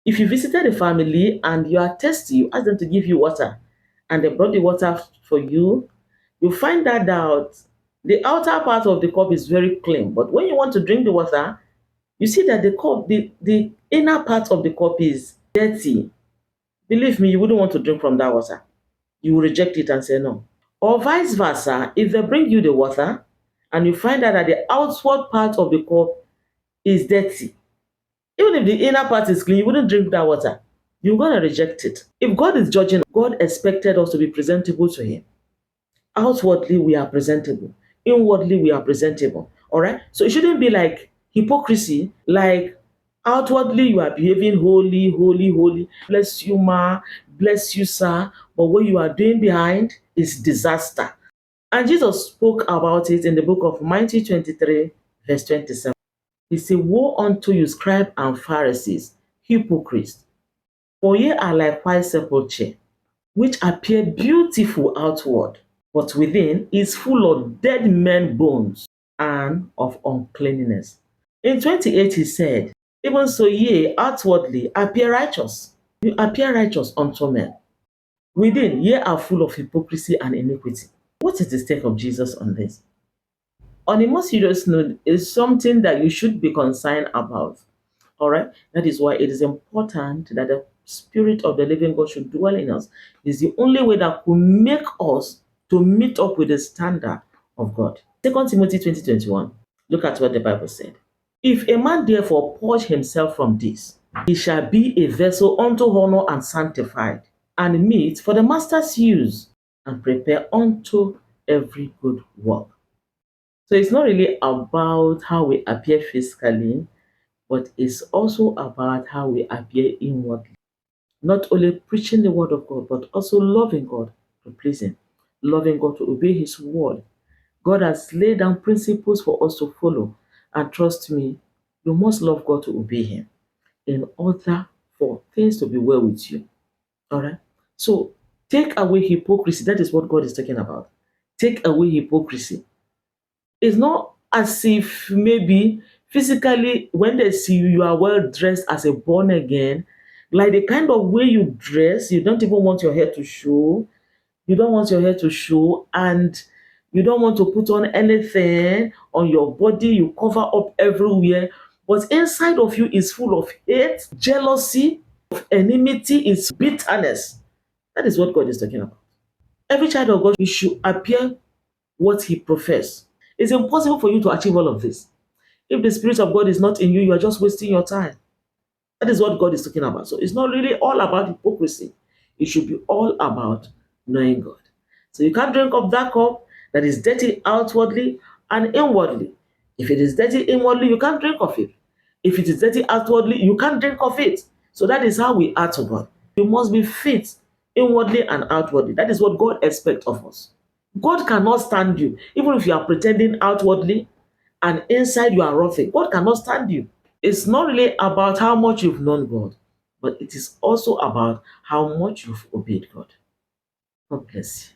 If you visited a family and you are thirsty, you ask them to give you water, and they brought the water for you, you find that out the outer part of the cup is very clean. But when you want to drink the water, you see that the inner part of the cup is dirty. Believe me, you wouldn't want to drink from that water. You will reject it and say no. Or vice versa, if they bring you the water and you find out that the outward part of the cup is dirty, even if the inner part is clean, you wouldn't drink that water. You're going to reject it. If God is judging, God expected us to be presentable to Him. Outwardly, we are presentable. Inwardly, we are presentable. All right? So it shouldn't be like hypocrisy, like outwardly you are behaving holy, holy, holy. Bless you, ma. Bless you, sir. But what you are doing behind is disaster. And Jesus spoke about it in the book of Matthew 23, verse 27. He said, woe unto you, scribes and Pharisees, hypocrites, for ye are like white sepulchre, which appear beautiful outward, but within is full of dead men bones and of uncleanness. In 28, he said, even so ye outwardly appear righteous. You appear righteous unto men. Within ye are full of hypocrisy and iniquity. What is the stake of Jesus on this? On a more serious note, is something that you should be concerned about. All right. That is why it is important that the Spirit of the living God should dwell in us. It's the only way that could make us to meet up with the standard of God. 2 Timothy 20:21. Look at what the Bible said. If a man therefore purge himself from this, he shall be a vessel unto honor and sanctified, and meet for the master's use, and prepare unto every good work. So it's not really about how we appear physically, but it's also about how we appear inwardly. Not only preaching the word of God, but also loving God to please Him, loving God to obey His word. God has laid down principles for us to follow. And trust me, you must love God to obey Him in order for things to be well with you. All right? So take away hypocrisy. That is what God is talking about. Take away hypocrisy. It's not as if maybe physically, when they see you, you are well dressed as a born again. Like the kind of way you dress, you don't even want your hair to show. You don't want your hair to show, and you don't want to put on anything on your body. You cover up everywhere. But inside of you is full of hate, jealousy, of enmity, is bitterness. That is what God is talking about. Every child of God, you should appear what he professes. It's impossible for you to achieve all of this. If the Spirit of God is not in you, you are just wasting your time. That is what God is talking about. So it's not really all about hypocrisy. It should be all about knowing God. So you can't drink of that cup that is dirty outwardly and inwardly. If it is dirty inwardly, you can't drink of it. If it is dirty outwardly, you can't drink of it. So that is how we are to God. You must be fit inwardly and outwardly. That is what God expects of us. God cannot stand you. Even if you are pretending outwardly and inside you are roughing, God cannot stand you. It's not really about how much you've known God, but it is also about how much you've obeyed God. God bless you.